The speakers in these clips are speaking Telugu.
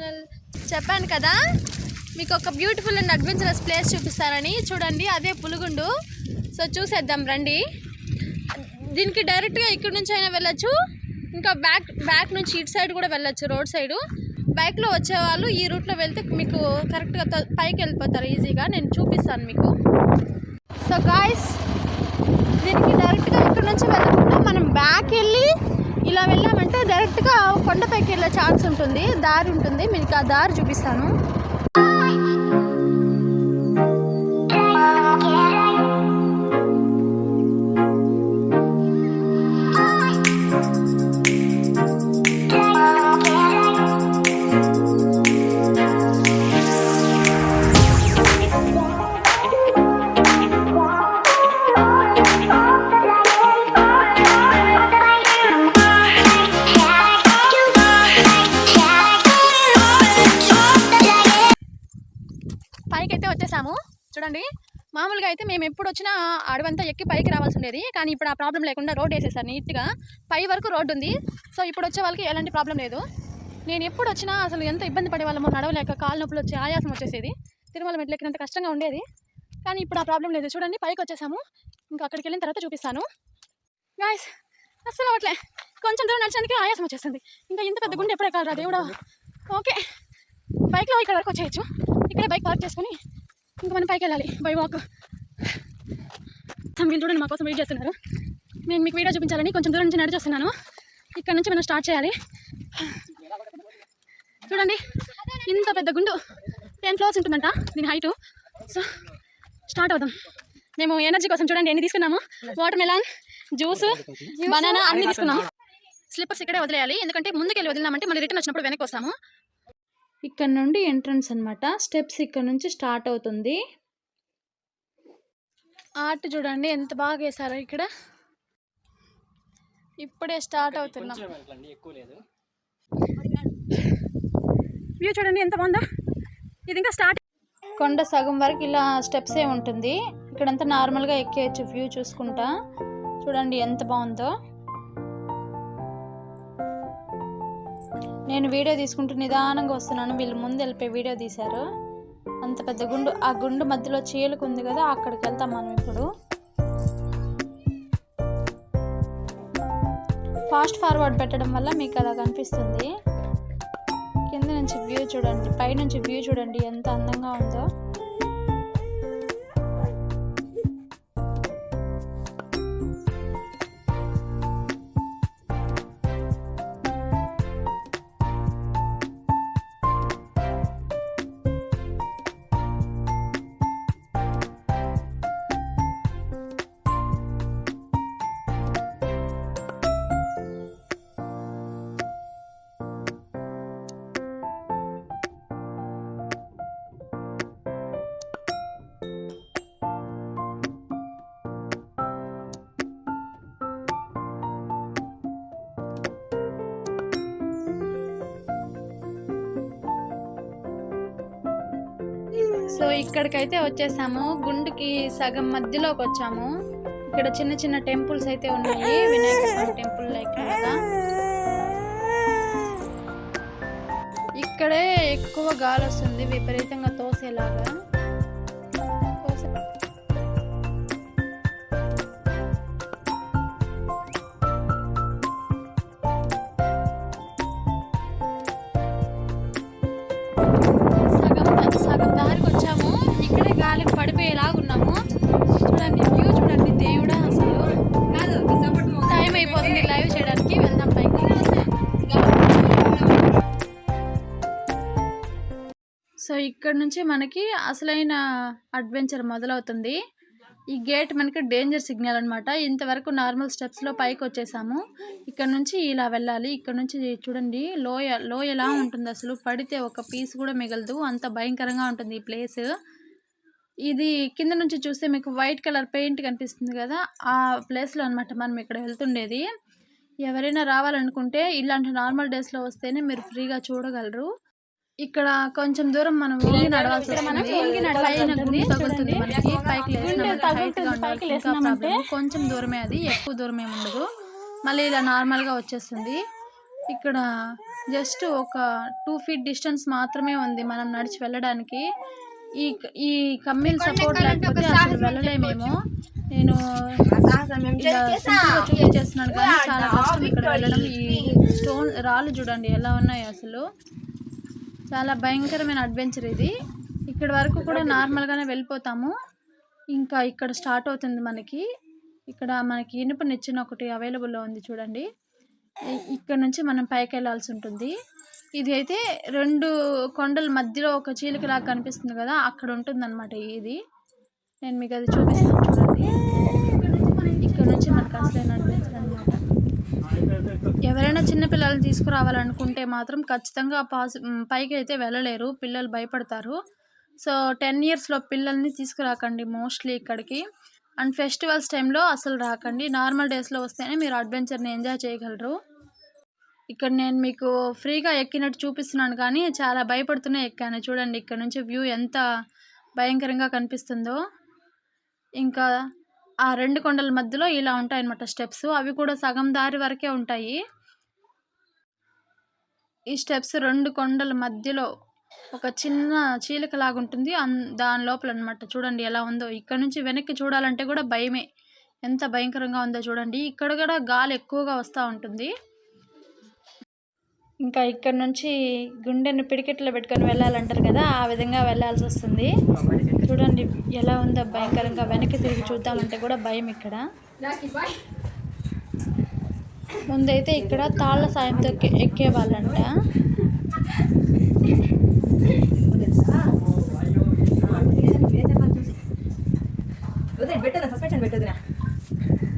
ఛానల్. చెప్పాను కదా మీకు ఒక బ్యూటిఫుల్ అండ్ అడ్వెంచరస్ ప్లేస్ చూపిస్తారని. చూడండి అదే పులుగుండు. సో చూసేద్దాం రండి. దీనికి డైరెక్ట్గా ఇక్కడ నుంచి అయినా వెళ్ళొచ్చు, ఇంకా బ్యాక్ నుంచి ఇటు సైడ్ కూడా వెళ్ళొచ్చు. రోడ్ సైడు బైక్లో వచ్చేవాళ్ళు ఈ రూట్లో వెళ్తే మీకు కరెక్ట్గా పైకి వెళ్ళిపోతారు ఈజీగా. నేను చూపిస్తాను మీకు. సో గాయ్స్, దీనికి డైరెక్ట్గా ఇక్కడ నుంచి వెళ్ళకుండా మనం బ్యాక్ వెళ్ళి ఇలా వెళ్ళామంటే డైరెక్ట్గా కొండపైకి వెళ్ళే ఛాన్స్ ఉంటుంది. దారి ఉంటుంది, మీకు ఆ దారి చూపిస్తాను. పైకైతే వచ్చేసాము. చూడండి, మామూలుగా అయితే మేము ఎప్పుడు వచ్చినా అడవంతా ఎక్కి పైకి రావాల్సి ఉండేది, కానీ ఇప్పుడు ఆ ప్రాబ్లం లేకుండా రోడ్ వేసేసారు నీట్గా. పై వరకు రోడ్డు ఉంది. సో ఇప్పుడు వచ్చే వాళ్ళకి ఎలాంటి ప్రాబ్లం లేదు. నేను ఎప్పుడు వచ్చినా అసలు ఎంత ఇబ్బంది పడే వాళ్ళమో, నడవలేక కాళ్ళ నొప్పులు వచ్చి ఆయాసం వచ్చేసేది. తిరుమల మెట్లు ఎక్కినంత కష్టంగా ఉండేది, కానీ ఇప్పుడు ఆ ప్రాబ్లం లేదు. చూడండి పైకి వచ్చేసాము. ఇంకా అక్కడికి వెళ్ళిన తర్వాత చూపిస్తాను. గాయ్స్, అస్సలు అట్లే కొంచెం దూరం నడిచేందుకే ఆయాసం వచ్చేస్తుంది. ఇంకా ఇంత పెద్ద గుండె ఎప్పుడు ఎక్కాలరా దేవుడా. ఓకే, బైక్లో ఇక్కడ వరకు వచ్చేయచ్చు. ఇక్కడే బైక్ పార్క్ చేసుకుని ఇంకా మనం పైకి వెళ్ళాలి బై వాక్. వీళ్ళు చూడండి మా కోసం వెయిట్ చేస్తున్నారు. నేను మీకు వీడియో చూపించాలని కొంచెం దూరం నుంచి నడిచి వస్తున్నాను. ఇక్కడ నుంచి మనం స్టార్ట్ చేయాలి. చూడండి ఇంత పెద్ద గుండు, 10 ఫ్లోర్స్ ఉంటుందంట దీని హైటు. సో స్టార్ట్ అవుదాం. మేము ఎనర్జీ కోసం చూడండి ఎన్ని తీసుకున్నాము. వాటర్ మెలాన్, జ్యూస్, బనానా అన్నీ తీసుకున్నాము. స్లిప్పర్స్ ఇక్కడే వదిలేయాలి, ఎందుకంటే ముందుకెళ్ళి వదిలినామంటే మళ్ళీ రిటర్న్ వచ్చినప్పుడు వెనక్కి వస్తాము. ఇక్కడ నుండి ఎంట్రన్స్ అనమాట. స్టెప్స్ ఇక్కడ నుంచి స్టార్ట్ అవుతుంది. ఆర్ట్ చూడండి ఎంత బాగా వేసారో ఇక్కడ. ఇప్పుడే స్టార్ట్ అవుతున్నాం. వ్యూ చూడండి ఎంత బాగుందా. ఇది ఇంకా స్టార్ట్. కొండ సగం వరకు ఇలా స్టెప్సే ఉంటుంది. ఇక్కడంతా నార్మల్గా ఎక్కేయచ్చు వ్యూ చూసుకుంటా. చూడండి ఎంత బాగుందో. నేను వీడియో తీసుకుంటూ నిదానంగా వస్తున్నాను, వీళ్ళు ముందు వెళ్ళిపోయి వీడియో తీశారు. అంత పెద్ద గుండు, ఆ గుండు మధ్యలో చీలుకు ఉంది కదా, అక్కడికి వెళ్తాం మనం ఇప్పుడు. ఫాస్ట్ ఫార్వర్డ్ పెట్టడం వల్ల మీకు అలా కనిపిస్తుంది. కింద నుంచి వ్యూ చూడండి, పైనుంచి వ్యూ చూడండి ఎంత అందంగా ఉందో. సో ఇక్కడికైతే వచ్చేసాము. గుండుకి సగం మధ్యలోకి వచ్చాము. ఇక్కడ చిన్న చిన్న టెంపుల్స్ అయితే ఉన్నాయి, వినాయక స్వామి టెంపుల్ లైక్. ఇక్కడే ఎక్కువ గాలి వస్తుంది, విపరీతంగా తోసేలాగా. సగం దారికి వచ్చాము. ఇక్కడే గాలికి పడిపోయేలాగా ఉన్నాము. చూడండి వ్యూ చూడండి దేవుడా. అసలు టైం అయిపోతుంది లైవ్ చేయడానికి. వెళ్దాం పైకి. సో ఇక్కడ నుంచి మనకి అసలైన అడ్వెంచర్ మొదలవుతుంది. ఈ గేట్ మనకి డేంజర్ సిగ్నల్ అనమాట. ఇంతవరకు నార్మల్ స్టెప్స్లో పైకి వచ్చేసాము. ఇక్కడ నుంచి ఇలా వెళ్ళాలి. ఇక్కడ నుంచి చూడండి లోయ ఎలా ఉంటుంది. అసలు పడితే ఒక పీస్ కూడా మిగలదు, అంత భయంకరంగా ఉంటుంది ఈ ప్లేస్. ఇది కింద నుంచి చూస్తే మీకు వైట్ కలర్ పెయింట్ కనిపిస్తుంది కదా, ఆ ప్లేస్లో అనమాట మనం ఇక్కడ వెళ్తుండేది. ఎవరైనా రావాలనుకుంటే ఇలాంటి నార్మల్ డేస్లో వస్తేనే మీరు ఫ్రీగా చూడగలరు. ఇక్కడ కొంచెం దూరం మనం వంగి నడవాల్సి వస్తుంది. కొంచెం దూరమే, అది ఎక్కువ దూరం ఏమి ఉండదు. మళ్ళీ ఇలా నార్మల్గా వచ్చేస్తుంది. ఇక్కడ జస్ట్ ఒక 2 ఫీట్ డిస్టెన్స్ మాత్రమే ఉంది మనం నడిచి వెళ్ళడానికి. ఈ ఈ కమ్మీల సపోర్ట్ లేకపోతే అసలు వెళ్ళలేమేమో. నేను ఇలా సింపుల్గా చూపించేస్తున్నాను కానీ చాలా కష్టం ఇక్కడ వెళ్ళడం. ఈ స్టోన్ రాళ్ళు చూడండి ఎలా ఉన్నాయి అసలు. చాలా భయంకరమైన అడ్వెంచర్ ఇది. ఇక్కడ వరకు కూడా నార్మల్గానే వెళ్ళిపోతాము. ఇంకా ఇక్కడ స్టార్ట్ అవుతుంది మనకి. ఇక్కడ మనకి ఇనుప నిచ్చెన ఒకటి అవైలబుల్లో ఉంది చూడండి. ఇక్కడ నుంచి మనం పైకి వెళ్ళాల్సి ఉంటుంది. ఇది అయితే 2 కొండల మధ్యలో ఒక చీలికలాగా కనిపిస్తుంది కదా, అక్కడ ఉంటుందన్నమాట ఇది. నేను మీకు అది చూపిస్తాను చూడండి. ఇక్కడ నుంచి మనకు అసలైన అడ్వెంచర్ అనమాట. ఎవరైనా చిన్నపిల్లల్ని తీసుకురావాలనుకుంటే మాత్రం ఖచ్చితంగా పైకి అయితే వెళ్ళలేరు, పిల్లలు భయపడతారు. సో 10 ఇయర్స్లో పిల్లల్ని తీసుకురాకండి మోస్ట్లీ ఇక్కడికి. అండ్ ఫెస్టివల్స్ టైంలో అసలు రాకండి. నార్మల్ డేస్లో వస్తేనే మీరు అడ్వెంచర్ని ఎంజాయ్ చేయగలరు. ఇక్కడ నేను మీకు ఫ్రీగా ఎక్కినట్టు చూపిస్తున్నాను కానీ చాలా భయపడుతూనే ఎక్కాను చూడండి. ఇక్కడ నుంచి వ్యూ ఎంత భయంకరంగా కనిపిస్తుందో. ఇంకా ఆ 2 కొండల మధ్యలో ఇలా ఉంటాయన్నమాట స్టెప్స్. అవి కూడా సగం దారి వరకే ఉంటాయి. ఈ స్టెప్స్ 2 కొండల మధ్యలో ఒక చిన్న చీలికలాగా ఉంటుంది, దాని లోపల అనమాట. చూడండి ఎలా ఉందో. ఇక్కడ నుంచి వెనక్కి చూడాలంటే కూడా భయమే, ఎంత భయంకరంగా ఉందో చూడండి. ఇక్కడ కూడా గాలి ఎక్కువగా వస్తూ ఉంటుంది. ఇంకా ఇక్కడ నుంచి గుండెని పిడికెట్లో పెట్టుకొని వెళ్ళాలంటారు కదా, ఆ విధంగా వెళ్ళాల్సి వస్తుంది. చూడండి ఎలా ఉందో భయంకరంగా. వెనక్కి తిరిగి చూద్దామంటే కూడా భయం. ఇక్కడ ముందైతే ఇక్కడ తాళ్ళ సాయంతో ఎక్కేవాళ్ళంట. సస్పెన్షన్ పెట్టదునా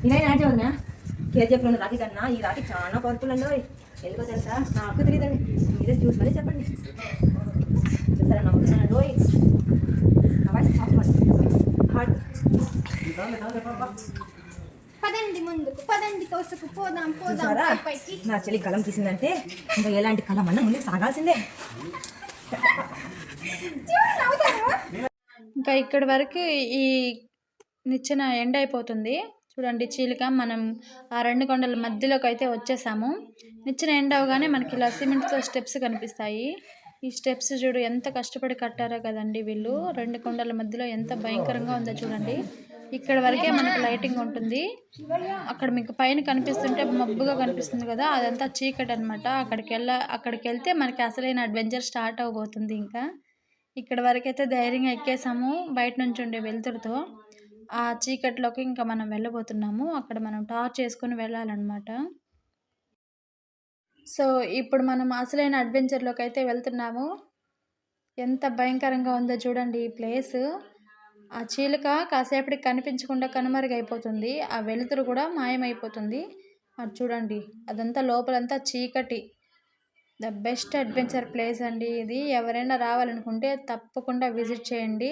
ఇలా యాడ్ చేయవద్దునా. కేజీఎఫ్లో రాఖీ కన్నా ఈ రాఖీ చాలా పవర్ఫుల్ అండి. ఎందుకో తెలుసా? నాకు తెలియదండి, మీరే చూసి మరీ చెప్పండి. చూస్తారా నమ్ముతున్నాను. Voice heart. పదండి ముందుకు, పదండి తోసుకు పోదాం పోదాం పైకి. నా చెల్లి కలం తీసిందంటే ఇంకా ఎలాంటి కలం అన్నా ముందుకు సాగాల్సిందే. ఇంకా ఇక్కడి వరకు ఈ నిచ్చెన ఎండ్ అయిపోతుంది చూడండి. చీలిక మనం ఆ 2 కొండల మధ్యలోకి అయితే వచ్చేసాము. నిచ్చెన ఎండ్ అవగానే మనకి ఇలా సిమెంట్తో స్టెప్స్ కనిపిస్తాయి. ఈ స్టెప్స్ చూడు ఎంత కష్టపడి కట్టారో కదండి వీళ్ళు. 2 కొండల మధ్యలో ఎంత భయంకరంగా ఉందో చూడండి. ఇక్కడ వరకే మనకి లైటింగ్ ఉంటుంది. అక్కడ మీకు పైన కనిపిస్తుంటే మబ్బుగా కనిపిస్తుంది కదా, అదంతా చీకటి అనమాట. అక్కడికి వెళ్తే మనకి అసలైన అడ్వెంచర్ స్టార్ట్ అవబోతుంది. ఇంకా ఇక్కడ వరకైతే ధైర్యంగా ఎక్కేసాము బయట నుంచి ఉండే వెలుతురుతో. ఆ చీకట్లోకి ఇంకా మనం వెళ్ళబోతున్నాము. అక్కడ మనం టార్చ్ చేసుకొని వెళ్ళాలన్నమాట. సో ఇప్పుడు మనం అసలైన అడ్వెంచర్లోకి అయితే వెళ్తున్నాము. ఎంత భయంకరంగా ఉందో చూడండి ఈ ప్లేస్. ఆ చీలిక కాసేపటికి కనిపించకుండా కనుమరుగైపోతుంది, ఆ వెలుతురు కూడా మాయమైపోతుంది. అది చూడండి, అదంతా లోపలంతా చీకటి. ద బెస్ట్ అడ్వెంచర్ ప్లేస్ అండి ఇది. ఎవరైనా రావాలనుకుంటే తప్పకుండా విజిట్ చేయండి.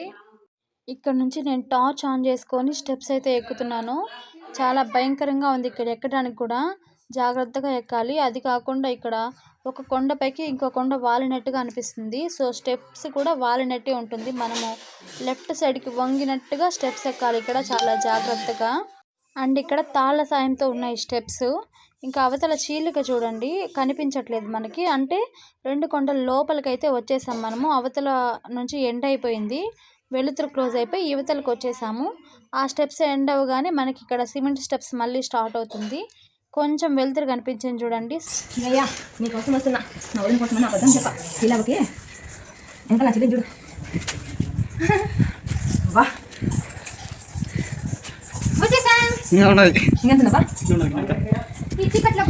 ఇక్కడ నుంచి నేను టార్చ్ ఆన్ చేసుకొని స్టెప్స్ అయితే ఎక్కుతున్నాను. చాలా భయంకరంగా ఉంది ఇక్కడ ఎక్కడానికి కూడా. జాగ్రత్తగా ఎక్కాలి. అది కాకుండా ఇక్కడ ఒక కొండపైకి ఇంకో కొండ వాలినట్టుగా అనిపిస్తుంది. సో స్టెప్స్ కూడా వాలినట్టే ఉంటుంది. మనము లెఫ్ట్ సైడ్కి వంగినట్టుగా స్టెప్స్ ఎక్కాలి ఇక్కడ చాలా జాగ్రత్తగా. అండ్ ఇక్కడ తాళ్ళ సాయంతో ఉన్నాయి స్టెప్స్. ఇంకా అవతల చీలిక చూడండి కనిపించట్లేదు మనకి. అంటే 2 కొండల లోపలికైతే వచ్చేసాం మనము. అవతల నుంచి ఎండ్ అయిపోయింది, వెలుతురు క్లోజ్ అయిపోయి యువతలకు వచ్చేసాము. ఆ స్టెప్స్ ఎండ్ అవ్వగానే మనకి ఇక్కడ సిమెంట్ స్టెప్స్ మళ్ళీ స్టార్ట్ అవుతుంది. కొంచెం వెలుతురు కనిపించింది చూడండి. అయ్యా నీకోసం వస్తున్నా, నా ఊరి కోసం నా అబద్ధం చెప్ప. ఇలా ఓకే ఇంకా నా చెల్లి చూడు. వా ఇంకెంతనబ్బా ఈ చీకట్లో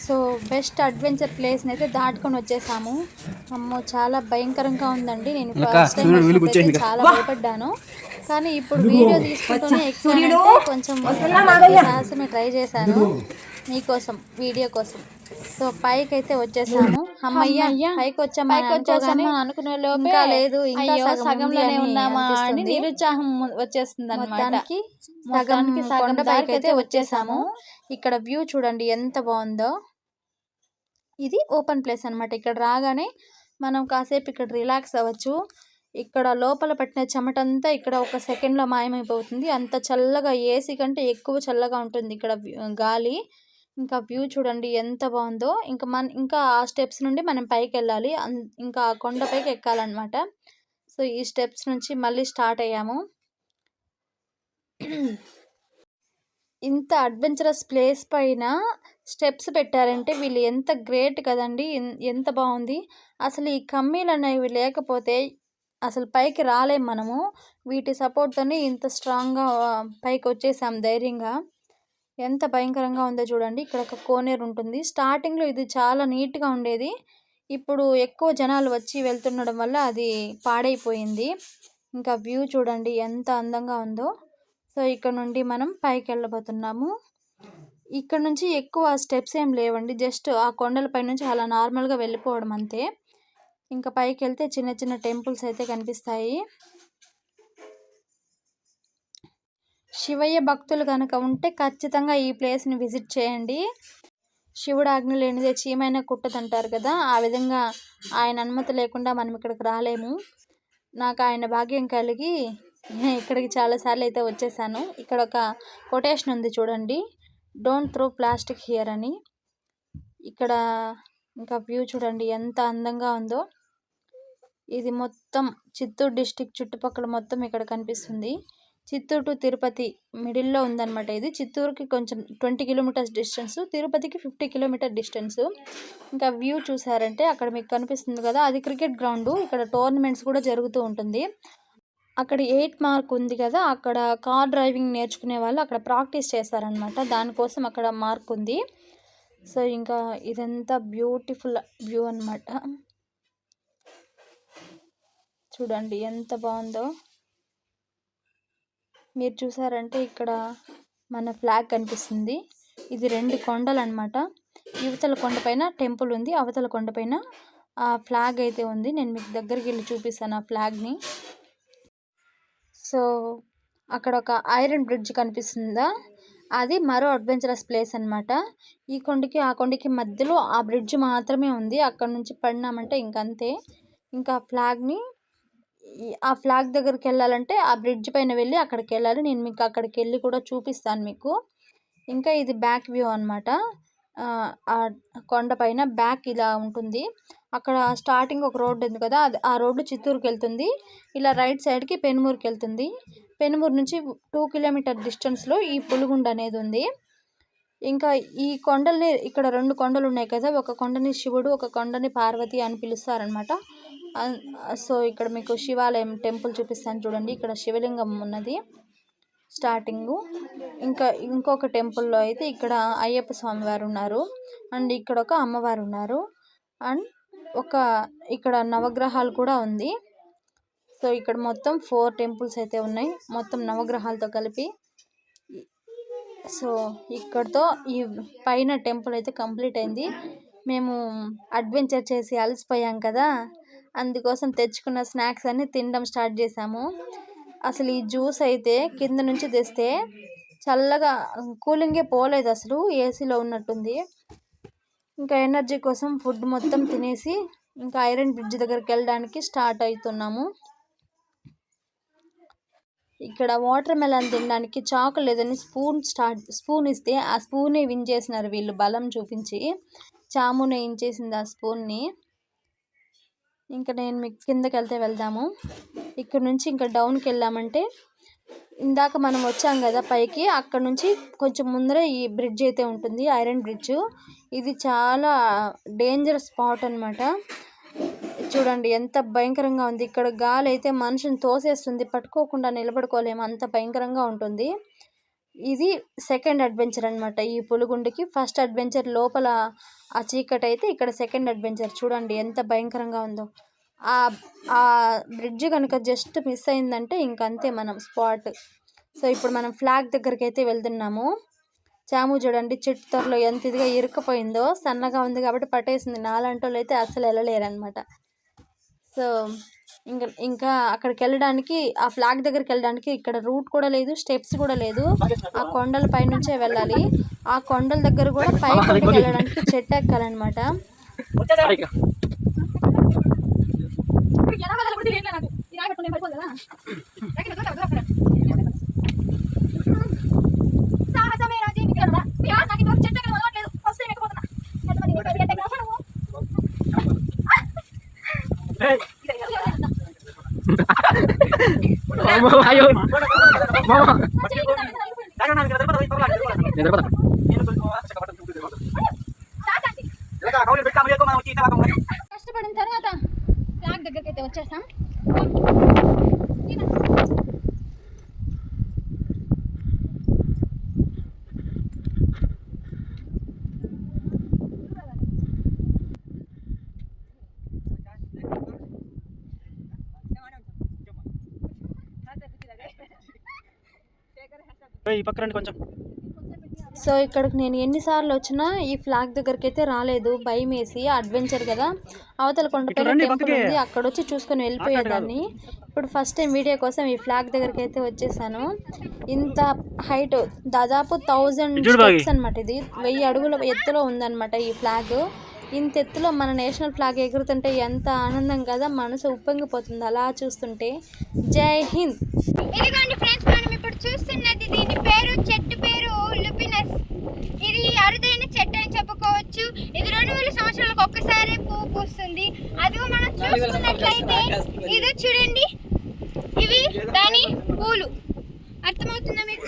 సో బెస్ట్ అడ్వెంచర్ ప్లేస్ని అయితే దాటుకొని వచ్చేసాము. అమ్మో చాలా భయంకరంగా ఉందండి. నేను ఫస్ట్ టైం చాలా భయపడ్డాను, కానీ ఇప్పుడు వీడియో తీసుకుంటూనే ఎక్కానంటే కొంచెం సాహసమే ట్రై చేశాను మీకోసం, వీడియో కోసం. సో పైకి అయితే వచ్చేసాము. అమ్మయ్య పైకి వచ్చాము అనుకునే లోపే లేదు, ఇంకా సగంలోనే ఉన్నామా అని నిరుత్సాహం వచ్చేస్తుంది అన్నమాట. సగం పైకి అయితే వచ్చేసాము. ఇక్కడ వ్యూ చూడండి ఎంత బాగుందో. ఇది ఓపెన్ ప్లేస్ అనమాట. ఇక్కడ రాగానే మనం కాసేపు ఇక్కడ రిలాక్స్ అవ్వచ్చు. ఇక్కడ లోపల పట్టిన చెమటంతా ఇక్కడ ఒక సెకండ్లో మాయమైపోతుంది. అంత చల్లగా ఏసీ కంటే ఎక్కువ చల్లగా ఉంటుంది ఇక్కడ గాలి. ఇంకా వ్యూ చూడండి ఎంత బాగుందో. ఇంకా ఆ స్టెప్స్ నుండి మనం పైకి వెళ్ళాలి. ఇంకా ఆ కొండపైకి ఎక్కాలన్నమాట. సో ఈ స్టెప్స్ నుంచి మళ్ళీ స్టార్ట్ అయ్యాము. ఇంత అడ్వెంచరస్ ప్లేస్ పైన స్టెప్స్ పెట్టారంటే వీళ్ళు ఎంత గ్రేట్ కదండి. ఎంత బాగుంది. అసలు ఈ కమ్మీలు అనేవి లేకపోతే అసలు పైకి రాలేం మనము. వీటి సపోర్ట్తోనే ఇంత స్ట్రాంగ్గా పైకి వచ్చేసాం ధైర్యంగా. ఎంత భయంకరంగా ఉందో చూడండి. ఇక్కడ ఒక కోనేరు ఉంటుంది. స్టార్టింగ్లో ఇది చాలా నీట్గా ఉండేది. ఇప్పుడు ఎక్కువ జనాలు వచ్చి వెళ్తుండడం వల్ల అది పాడైపోయింది. ఇంకా వ్యూ చూడండి ఎంత అందంగా ఉందో. సో ఇక్కడ నుండి మనం పైకి వెళ్ళబోతున్నాము. ఇక్కడ నుంచి ఎక్కువ స్టెప్స్ ఏం లేవండి. జస్ట్ ఆ కొండలపై నుంచి అలా నార్మల్గా వెళ్ళిపోవడం అంతే. ఇంకా పైకి వెళ్తే చిన్న చిన్న టెంపుల్స్ అయితే కనిపిస్తాయి. శివయ్య భక్తులు కనుక ఉంటే ఖచ్చితంగా ఈ ప్లేస్ని విజిట్ చేయండి. శివుడు ఆజ్ఞ లేనిదే చీమైనా కుట్టదంటారు కదా, ఆ విధంగా ఆయన అనుమతి లేకుండా మనం ఇక్కడికి రాలేము. నాకు ఆయన భాగ్యం కలిగి ఇక్కడికి చాలాసార్లు అయితే వచ్చేసాను. ఇక్కడ ఒక కొటేషన్ ఉంది చూడండి, డోంట్ త్రో ప్లాస్టిక్ హియర్ అని. ఇక్కడ ఇంకా వ్యూ చూడండి ఎంత అందంగా ఉందో. ఇది మొత్తం చిత్తూరు డిస్టిక్ చుట్టుపక్కల మొత్తం ఇక్కడ కనిపిస్తుంది. చిత్తూరు టు తిరుపతి మిడిల్లో ఉందన్నమాట. ఇది చిత్తూరుకి కొంచెం 20 కిలోమీటర్స్ డిస్టెన్స్, తిరుపతికి 50 కిలోమీటర్ డిస్టెన్స్. ఇంకా వ్యూ చూసారంటే అక్కడ మీకు కనిపిస్తుంది కదా, అది క్రికెట్ గ్రౌండ్. ఇక్కడ టోర్నమెంట్స్ కూడా జరుగుతూ ఉంటుంది. అక్కడ 8 మార్క్ ఉంది కదా, అక్కడ కార్ డ్రైవింగ్ నేర్చుకునే వాళ్ళు అక్కడ ప్రాక్టీస్ చేస్తారనమాట. దానికోసం అక్కడ మార్క్ ఉంది. సో ఇంకా ఇదంతా బ్యూటిఫుల్ వ్యూ అనమాట. చూడండి ఎంత బాగుందో. మీరు చూసారంటే ఇక్కడ మన ఫ్లాగ్ కనిపిస్తుంది. ఇది 2 కొండలు అనమాట. యువతల కొండపైన టెంపుల్ ఉంది, అవతల కొండపైన ఆ ఫ్లాగ్ అయితే ఉంది. నేను మీకు దగ్గరికి వెళ్ళి చూపిస్తాను ఆ ఫ్లాగ్ని. సో అక్కడ ఒక ఐరన్ బ్రిడ్జ్ కనిపిస్తుందా, అది మరో అడ్వెంచరస్ ప్లేస్ అనమాట. ఈ కొండకి ఆ కొండకి మధ్యలో ఆ బ్రిడ్జ్ మాత్రమే ఉంది. అక్కడ నుంచి పడినామంటే ఇంకంతే. ఇంకా ఆ ఫ్లాగ్ దగ్గరికి వెళ్ళాలంటే ఆ బ్రిడ్జ్ పైన వెళ్ళి అక్కడికి వెళ్ళాలి. నేను మీకు అక్కడికి వెళ్ళి కూడా చూపిస్తాను మీకు. ఇంకా ఇది బ్యాక్ వ్యూ అనమాట. ఆ కొండపైన బ్యాక్ ఇలా ఉంటుంది. అక్కడ స్టార్టింగ్ ఒక రోడ్డు ఉంది కదా, ఆ రోడ్డు చిత్తూరుకి వెళ్తుంది. ఇలా రైట్ సైడ్కి పెనుమూరుకి వెళ్తుంది. పెనుమూరు నుంచి 2 కిలోమీటర్ డిస్టెన్స్లో ఈ పులిగుండ అనేది ఉంది. ఇంకా ఈ కొండల్ని ఇక్కడ 2 కొండలు ఉన్నాయి కదా, ఒక కొండని శివుడు, ఒక కొండని పార్వతి అని పిలుస్తారనమాట. సో ఇక్కడ మీకు శివాలయం టెంపుల్ చూపిస్తాను చూడండి. ఇక్కడ శివలింగం ఉన్నది స్టార్టింగు. ఇంకొక టెంపుల్లో అయితే ఇక్కడ అయ్యప్ప స్వామి వారు ఉన్నారు, అండ్ ఇక్కడ ఒక అమ్మవారు ఉన్నారు, అండ్ ఇక్కడ నవగ్రహాలు కూడా ఉంది. సో ఇక్కడ మొత్తం 4 టెంపుల్స్ అయితే ఉన్నాయి, మొత్తం నవగ్రహాలతో కలిపి. సో ఇక్కడతో ఈ పైన టెంపుల్ అయితే కంప్లీట్ అయింది. మేము అడ్వెంచర్ చేసి అలసిపోయాం కదా, అందుకోసం తెచ్చుకున్న స్నాక్స్ అన్నీ తినడం స్టార్ట్ చేసాము. అసలు ఈ జ్యూస్ అయితే కింద నుంచి తెస్తే చల్లగా కూలింగే పోలేదు, అసలు ఏసీలో ఉన్నట్టుంది. ఇంకా ఎనర్జీ కోసం ఫుడ్ మొత్తం తినేసి ఇంకా ఐరన్ బ్రిడ్జ్ దగ్గరికి వెళ్ళడానికి స్టార్ట్ అవుతున్నాము. ఇక్కడ వాటర్ మెలన్ తినడానికి చాకు లేదని స్పూన్ ఇస్తే ఆ స్పూనే విన్ చేసినారు వీళ్ళు, బలం చూపించి చామునే ఇంచేసింది ఆ స్పూన్ని. ఇంకా నేను మీకు కిందకి వెళ్దాము. ఇక్కడ నుంచి ఇంకా డౌన్కి వెళ్ళామంటే ఇందాక మనం వచ్చాం కదా పైకి, అక్కడ నుంచి కొంచెం ముందర ఈ బ్రిడ్జ్ అయితే ఉంటుంది, ఐరన్ బ్రిడ్జ్. ఇది చాలా డేంజరస్ స్పాట్ అనమాట. చూడండి ఎంత భయంకరంగా ఉంది. ఇక్కడ గాలి అయితే మనిషిని తోసేస్తుంది, పట్టుకోకుండా నిలబడుకోలేము, అంత భయంకరంగా ఉంటుంది. ఇది సెకండ్ అడ్వెంచర్ అనమాట ఈ పులిగుండికి. ఫస్ట్ అడ్వెంచర్ లోపల ఆ చీకటి అయితే, ఇక్కడ సెకండ్ అడ్వెంచర్. చూడండి ఎంత భయంకరంగా ఉందో. ఆ బ్రిడ్జ్ కనుక జస్ట్ మిస్ అయిందంటే ఇంకంతే మనం స్పాట్. సో ఇప్పుడు మనం ఫ్లాగ్ దగ్గరికి అయితే వెళ్తున్నాము. చాము చూడండి చెట్టు త్వరలో ఎంత ఇదిగా ఇరుక్కుపోయిందో, సన్నగా ఉంది కాబట్టి పట్టేసింది. నాలంటోళ్ళు అయితే అసలు వెళ్ళలేరనమాట. సో ఇంకా అక్కడికి వెళ్ళడానికి, ఆ ఫ్లాగ్ దగ్గరికి వెళ్ళడానికి ఇక్కడ రూట్ కూడా లేదు, స్టెప్స్ కూడా లేదు. ఆ కొండల పై నుంచే వెళ్ళాలి. ఆ కొండల దగ్గర కూడా పై కొండకి వెళ్ళడానికి చెట్టు ఎక్కాలన్నమాట. కష్టపడిన తర్వాత ఫ్లాగ్ దగ్గరికి అయితే వచ్చేసాం. ఈ పక్క రండి కొంచెం. సో ఇక్కడికి నేను ఎన్నిసార్లు వచ్చినా ఈ ఫ్లాగ్ దగ్గరికి అయితే రాలేదు, భయం వేసి. అడ్వెంచర్ కదా, అవతల కొండపైన టెంపుల్ ఉంది, అక్కడ వచ్చి చూసుకొని వెళ్ళిపోయేదాన్ని. ఇప్పుడు ఫస్ట్ టైం వీడియో కోసం ఈ ఫ్లాగ్ దగ్గరికి అయితే వచ్చేసాను. ఇంత హైట్, దాదాపు 1000 స్టెప్స్ అనమాట. ఇది 1000 అడుగుల ఎత్తులో ఉందన్నమాట ఈ ఫ్లాగ్. ఇంత ఎత్తులో మన నేషనల్ ఫ్లాగ్ ఎగురుతుంటే ఎంత ఆనందం కదా, మనసు ఉప్పొంగిపోతుంది అలా చూస్తుంటే. జై హింద్. ఇదిగోండి ఫ్రెండ్స్, మనం ఇప్పుడు చూస్తున్నది దీని పేరు, చెట్టు పేరు లుపినస్. ఇది అరుదైన చెట్టు అని చెప్పుకోవచ్చు. ఇది 2000 సంవత్సరాలకు ఒక్కసారి పువ్వు పూస్తుంది. అదిగో మనం చూసుకున్నట్లయితే ఇది చూడండి, ఇవి దాని పూలు. అర్థమవుతుందా మీకు?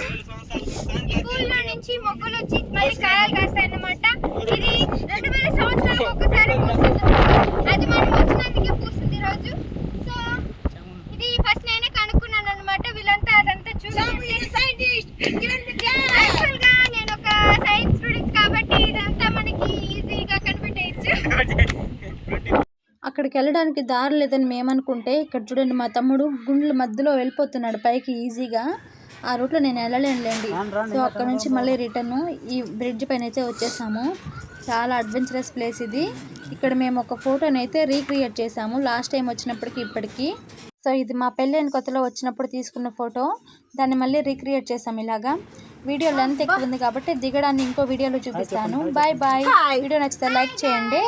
ఈ పూల్లో నుంచి మొగ్గలు వచ్చి మళ్ళీ కాయలు కాస్తాయి అన్నమాట. ఇది 2000 సంవత్సరాలకు ఒక్కసారి పూస్తుంది. అది మనం వచ్చినందుకే పూస్తుంది రోజు. సో ఇది ఫస్ట్ నేనే కనుక్కున్నాను అనమాట. వీళ్ళంతా అదంతా చూసి యాక్చువల్గా నేను ఒక సైన్స్ స్టూడెంట్ కాబట్టి ఇదంతా మనకి ఈజీగా కనిపెట్టేయచ్చు. అక్కడికి వెళ్ళడానికి దారి లేదని మేమనుకుంటే, ఇక్కడ చూడండి మా తమ్ముడు గుండ్ల మధ్యలో వెళ్ళిపోతున్నాడు పైకి ఈజీగా. ఆ రూట్లో నేను వెళ్ళలేనులేండి. సో అక్కడ నుంచి మళ్ళీ రిటర్న్ ఈ బ్రిడ్జ్ పైన అయితే వచ్చేసాము. చాలా అడ్వెంచరస్ ప్లేస్ ఇది. ఇక్కడ మేము ఒక ఫోటోని అయితే రీక్రియేట్ చేసాము లాస్ట్ టైం వచ్చినప్పటికి ఇప్పటికి. సో ఇది మా పెళ్ళైన కొత్తలో వచ్చినప్పుడు తీసుకున్న ఫోటో, దాన్ని మళ్ళీ రీక్రియేట్ చేసాము ఇలాగా. వీడియో లెంత్ ఎక్కువ ఉంది కాబట్టి దిగడాన్ని ఇంకో వీడియోలో చూపిస్తాను. Bye bye. వీడియో నచ్చితే లైక్ చేయండి.